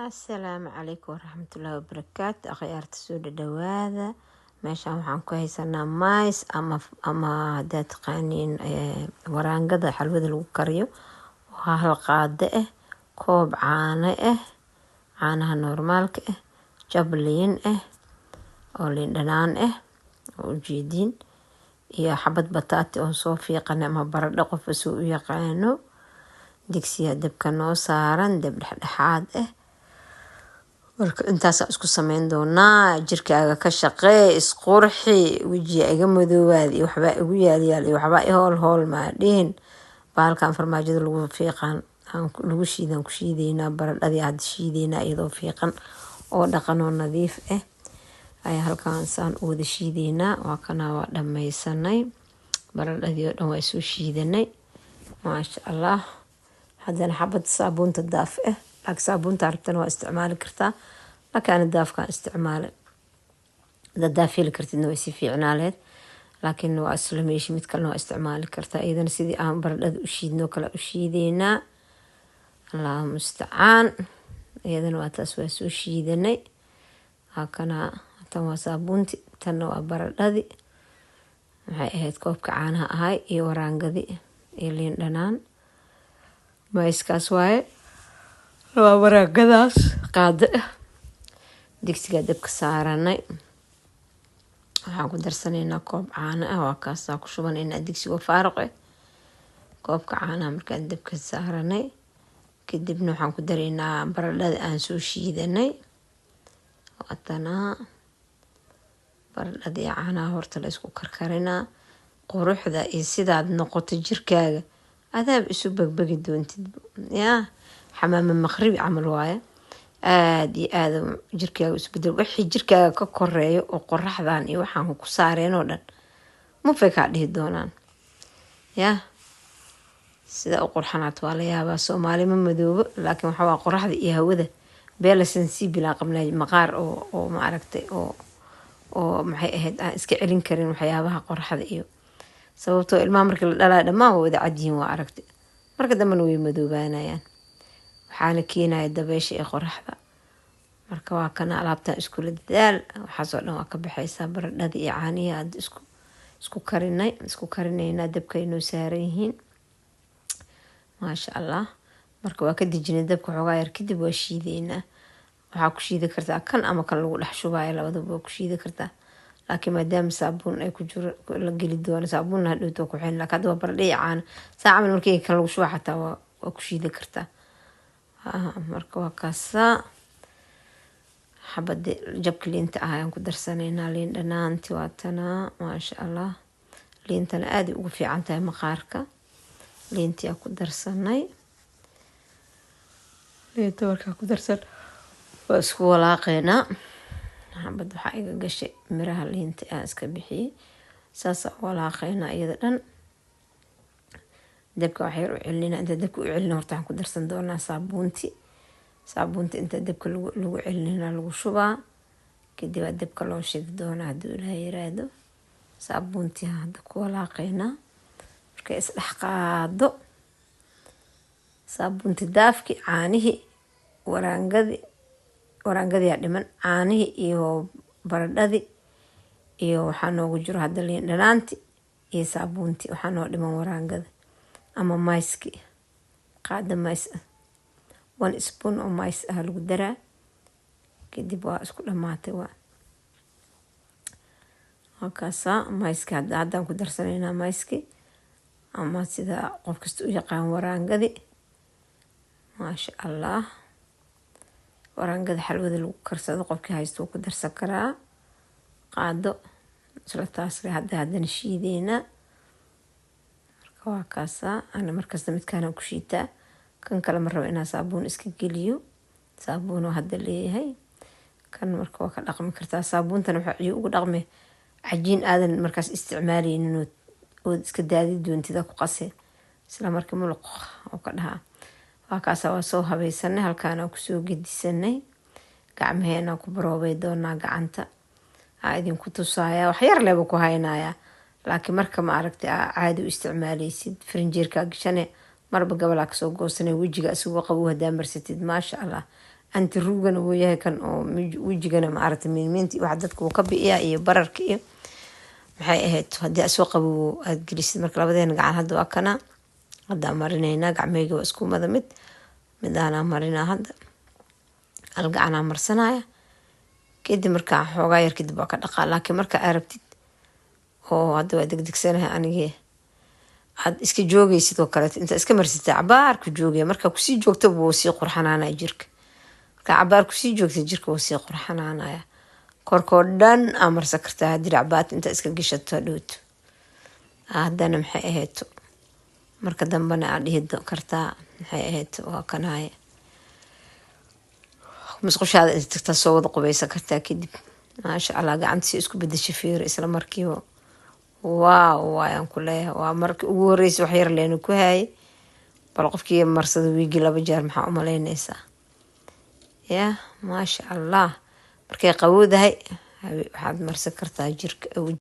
Asalaamu calaykum waraxmatullaahi wabarakaatu. Akhyaarta soo dhawaada. Meeshaan waxaan ku haysanaa mais ama haddaad taqaaniin waraangada xalwada lagu kariyo. Waa hal qaado ah, koob caano ah, caanaha normaalka ah, jab liin ah oo liin dhanaan ah oo ujeediin, iyo xabad bataati oo soo fiiqan ama baradho qofka soo u yaqaano. Digsiga dabka noo saaran, dab dhexdhexaad ah. marka intaas isku sameyn doonaa. Jirkaaga ka shaqee, isqurxi, wejiga iga madoobaad iyo waxbaa igu yaal iyo waxbaa i hool ma dhihin. Bahalkan farmaajada lagu fiiqan lagu shiidan ku shiideynaa baradhadii hadda shiideynaa iyadoo fiiqan oo dhaqan oo nadiif ah ayaa halkaan saan u wada shiideynaa. waa waa dhammaysanay baradhadii oo dhan waa soo shiidanay maasha allah. haddana xabad saabuunta daaf ah, laakiin saabuunta rabtana waa isticmaali kartaa, laakiin ana daafkaan isticmaale. haddaad daaf heli kartidna way si fiicnaaleed, laakiin waa isla meeshi mid kalena waa isticmaali kartaa. iyadana sidii aan baradhada u shiidnoo kale u shiideynaa. allahu mustacaan. iyadana waa taas waa soo shiidanay. halkana tan waa saabuunti, tanna waa baradhadii maxay ahayd koobka caanaha ahay iyo waraangadii iyo liin dhanaan. maiskaas waaye, waa waraagadaas qaado ah. digsigaa dabka saaranay, waxaan ku darsanaynaa koob caano ah. waa kaasaa ku shubanaynaa digsigoo faaruq ah. koobka caanaha markaan dabka saaranay kadibna waxaan ku daraynaa baradhada aan soo shiidanay. waatana baradhadii caanaha horta la isku karkarinaa. quruxda iyo sidaad noqoto jirkaaga adaab isu bagbagi doontid yaa xamaama maqribi camal waaye. aada iyo aada jirkaaga isu bedel. wixii jirkaaga ka koreeyo oo qoraxdan iyo waxaan ku saareen oo dhan mufay kaa dhihi doonaan yaa sida u qurxanaad waa la yaabaa. soomaali ma madoobo, laakiin waxa waa qoraxda iyo hawada beela sensibilaa qabnaa maqaar oo ma aragtay oo maxay ahayd aan iska celin karin waxyaabaha qoraxda iyo sababtoo ilmaha markii la dhalaa dhammaan waa wada cadyihiin waa aragtay. marka dambena way madoobaanayaan, waxaana keenaya dabeysha ee qoraxda. marka waa kana alaabtan iskula dadaal. waxaasoo dhan waa ka baxaysaa. baradhadii iyo caanihii aad isku karinaynaa. dabka inoo saaran yihiin maasha allah. marka waa ka dejinay dabka xoogaa yar, kadib waa shiideynaa. waxaa ku shiidi kartaa kan ama kan lagu dhex shubaayo, labadaba waa ku shiidi kartaa. laakiin maadaama saabuun ay ku jiro la geli doono, saabuunna hadhowta waa ku xilin. laakiin hadda waa baradho iyo caano saa camal markii kan lagu shubaa xataa waa ku shiidi kartaa. marka waa kaasaa xabadi jabka liinta ah ayaan ku darsanaynaa. liin dhanaanti waa tanaa maasha allah. liintana aaday ugu fiican tahay maqaarka. liintii aa ku darsanay. liinta markaa ku darsan waa isku walaaqeynaa. xabad waxaa iga gashay miraha liinta aan iska bixiyey. saasa walaaqeynaa iyada dhan. dabka wax yar u celinaa. inta dabka u celina horta waxaan ku darsan doonaa saabuunti inta dabka lagu celinina lagu shubaa. kadib aa dabka loo shidi doonaa hadduu ilaaha yiraahdo. saabuuntii hadda ku walaaqeynaa. markay isdhex qaado saabuunti daafki, caanihii, waraangadii aa dhiman, caanihii iyo baradhadii iyo waxaa noogu jiro hadda liin dhanaanti iyo saabuunti. waxaa noo dhiman waraangada ama maiski, qaada mais ah. 1 spoon oo mais ah lagu daraa. kadib waa isku dhamaatay. waa kaasaa maiski haddaan ku darsanaynaa. maiski ama sida qof kasta u yaqaan waraangadi maasha allah. waraangada xalwada lagu karsado qofkii haysto wuu ku darsan karaa. qaado isla taasle haddana shiideynaa. marka waa kaasaa. ana markasta midkaana ku shiitaa. kan kale ma rabo inaa saabuun iska geliyo. saabuunoo hadda leeyahay. kan marka waa ka dhaqmi kartaa. saabuuntana waxaa ugu dhaqme cajiin aadan markaas isticmaaleynin ood iska daadi doontida ku qase isla markii muluq oo ka dhahaa. waa kaasa waa soo habaysanay. halkaana kusoo gedisanay. gacmaheena ku baroobay doonaa. gacanta aa idinku tusaaya. wax yar leeba ku haynayaa, laakiin marka ma aragtay caadi u isticmaaleysid farinjeerkaa gashane marba gabalaa kasoo goosanay. wejiga isagoo qabow hadaa marsatid maasha allah anti ruugana wuu yahay kan oo wejigana maaragtay miinmiinta wax dadka uu ka bi'iyaa iyo bararka iyo maxay ahayd haddii asoo qabo aad gelisid marka labadeena gacan hadda waa kana hadda marinaynaa gacmeyga waa isku mada midaana marinaa hadda hal gacanaa marsanaya kadib markaa xoogaa yar kadib waa ka dhaqaa laakiin marka aad rabtid oo hadda waa degdegsanahay anigii aad iska joogaysid oo kaleeto inta iska marsitay cabaar ku joogaya markaa kusii joogta wuu sii qurxanaanaya jirka markaa cabaar kusii joogta jirka wuu sii qurxanaanaya korkoo dhan aa marsan kartaa haddii cabaad inta iska gashato dhowto haddana maxay ahayd marka dambena aad dhihi kartaa maxay ahayd waa kanaaye musqushaada inta tagtaa soo wada qubaysan kartaa kadib maasha allah gacanta si isku bedesha fiir isla markiiba waaw waayaan ku leeyahay waa markii ugu horreysay wax yar leena ku haayay bal qofkii marsada wiigi 2 jeer maxaa u malaynaysaa ya maasha allah markay qabowdahay waxaad marsan kartaa jirka